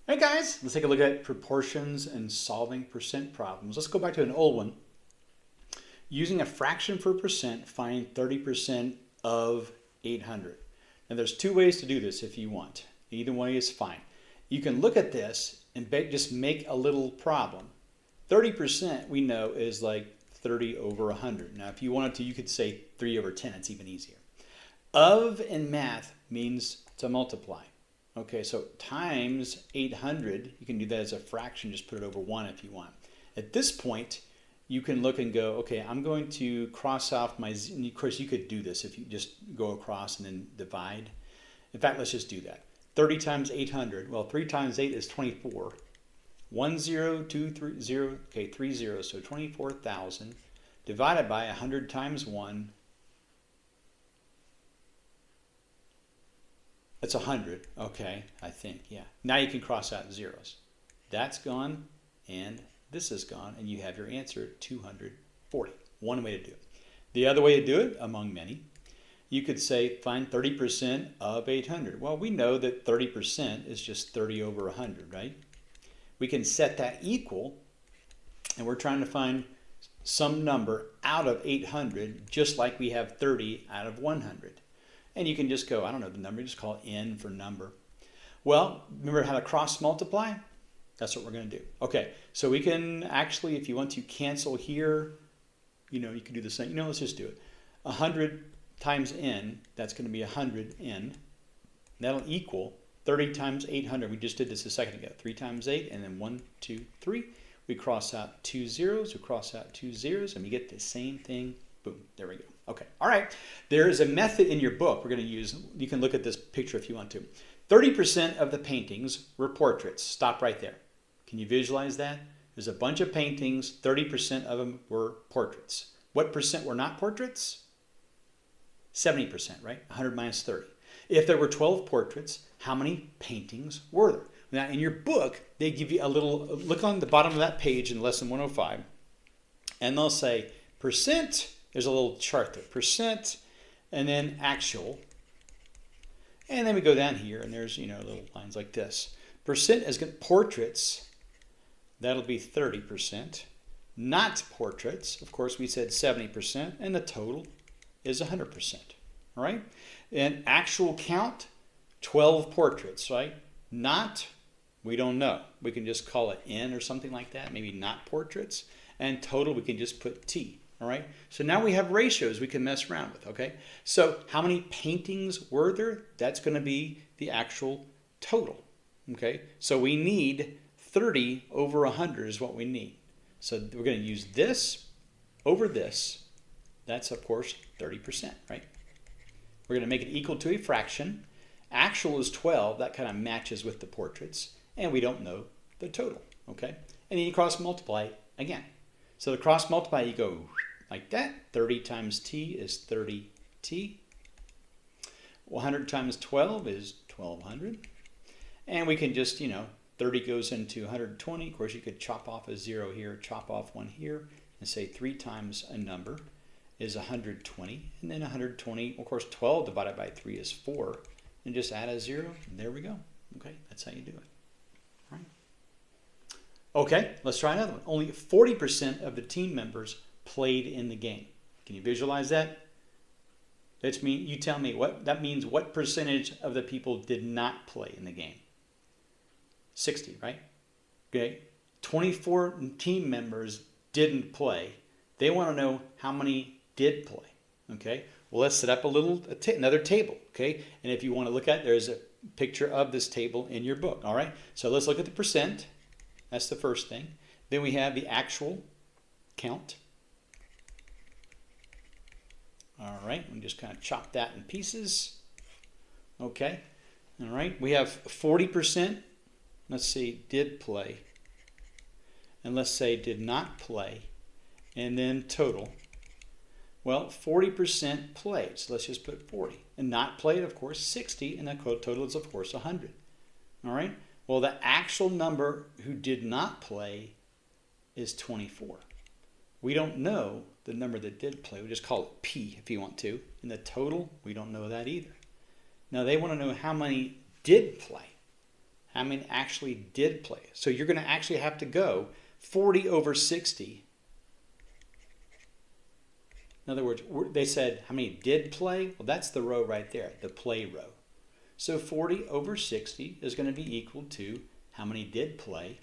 Hey guys, let's take a look at proportions and solving percent problems. Let's go back to an old one. Using a fraction for percent, find 30% of 800. Now there's two ways to do this if you want. Either way is fine. You can look at this and just make a little problem. 30% we know is like 30 over 100. Now if you wanted to, you could say 3 over 10. It's even easier. Of in math means to multiply. Okay, so times 800, you can do that as a fraction, just put it over 1 if you want. At this point, you can look and go, okay, I'm going to cross off my, and of course you could do this if you just go across and then divide. In fact, let's just do that. 30 times 800, well, 3 times 8 is 24. 1 0, 2, 3, 0, okay, 3 zeros, so 24,000 divided by 100 times 1. That's 100, okay, I think, yeah. Now you can cross out zeros. That's gone, and this is gone, and you have your answer, 240. One way to do it. The other way to do it, among many, you could say find 30% of 800. Well, we know that 30% is just 30 over 100, right? We can set that equal, and we're trying to find some number out of 800, just like we have 30 out of 100. And you can just go, I don't know the number, just call it n for number. Well, remember how to cross multiply? That's what we're going to do. Okay, so we can actually, if you want to cancel here, you can do the same. Let's just do it. 100 times n, that's going to be 100n. That'll equal 30 times 800. We just did this a second ago. 3 times 8, and then 1, 2, 3. We cross out 2 zeros, we cross out 2 zeros, and we get the same thing. Boom, there we go. Okay, all right. There is a method in your book we're going to use. You can look at this picture if you want to. 30% of the paintings were portraits. Stop right there. Can you visualize that? There's a bunch of paintings. 30% of them were portraits. What percent were not portraits? 70%, right? 100 minus 30. If there were 12 portraits, how many paintings were there? Now, in your book, they give you a little, look on the bottom of that page in lesson 105, and they'll say percent. There's a little chart there, percent, and then actual. And then we go down here, and there's, little lines like this. Percent is good. Portraits, that'll be 30%. Not portraits, of course, we said 70%, and the total is 100%. All right? And actual count, 12 portraits, right? Not, we don't know. We can just call it N or something like that, maybe not portraits. And total, we can just put T. All right, so now we have ratios we can mess around with, okay? So how many paintings were there? That's going to be the actual total, okay? So we need 30 over 100 is what we need. So we're going to use this over this. That's, of course, 30%, right? We're going to make it equal to a fraction. Actual is 12. That kind of matches with the portraits. And we don't know the total, okay? And then you cross multiply again. So to cross multiply, you go like that. 30 times t is 30t. 100 times 12 is 1200. And we can just, 30 goes into 120. Of course, you could chop off a 0 here, chop off 1 here, and say 3 times a number is 120. And then 120, of course, 12 divided by 3 is 4. And just add a 0, and there we go. Okay, that's how you do it. All right. Okay, let's try another one. Only 40% of the team members played in the game. Can you visualize that? That's me. You tell me what that means. What percentage of the people did not play in the game? 60, right? Okay. 24 team members didn't play. They want to know how many did play. Okay. Well, let's set up another table. Okay. And if you want to look at, there's a picture of this table in your book. All right. So let's look at the percent. That's the first thing. Then we have the actual count. All right, we just kind of chop that in pieces. Okay, all right. We have 40%, let's see, did play. And let's say did not play. And then total. Well, 40% played, so let's just put 40. And not played, of course, 60, and the total is, of course, 100. All right. Well, the actual number who did not play is 24. We don't know the number that did play. We just call it P if you want to. And the total, we don't know that either. Now, they want to know how many did play. how many actually did play. So you're going to actually have to go 40 over 60. In other words, they said how many did play? Well, that's the row right there, the play row. So 40 over 60 is going to be equal to how many did play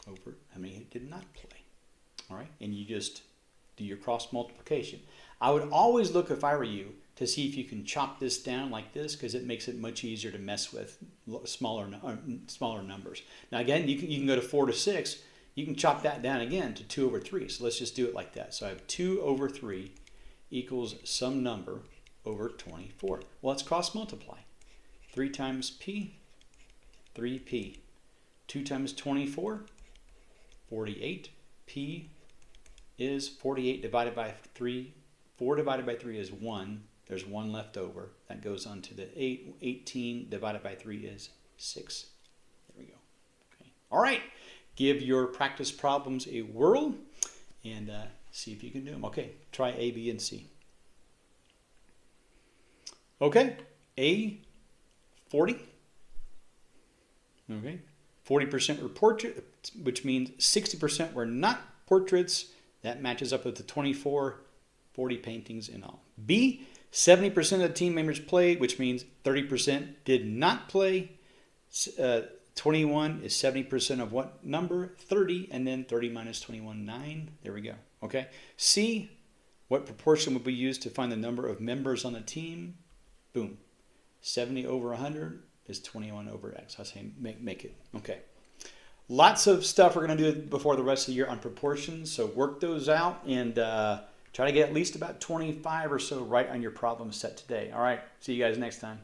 over how many did not play. All right, and you just do your cross multiplication. I would always look, if I were you, to see if you can chop this down like this, because it makes it much easier to mess with smaller numbers. Now again, you can go to 4 to 6. You can chop that down again to 2 over 3. So let's just do it like that. So I have 2 over 3 equals some number over 24. Well, let's cross multiply. 3 times p, 3p. 2 times 24, 48. P is 48 divided by 3. 4 divided by 3 is 1. There's 1 left over. That goes on to the 8. 18 divided by 3 is 6. There we go. Okay. All right. Give your practice problems a whirl and see if you can do them. Okay. Try A, B, and C. Okay. A, 40. Okay. 40% were portraits, which means 60% were not portraits. That matches up with the 24, 40 paintings in all. B, 70% of the team members played, which means 30% did not play. 21 is 70% of what number? 30, and then 30 minus 21, 9. There we go. Okay. C, what proportion would be used to find the number of members on the team? Boom. 70 over 100 is 21 over X. I say make it. Okay. Lots of stuff we're going to do before the rest of the year on proportions, so work those out and try to get at least about 25 or so right on your problem set today. All right. See you guys next time.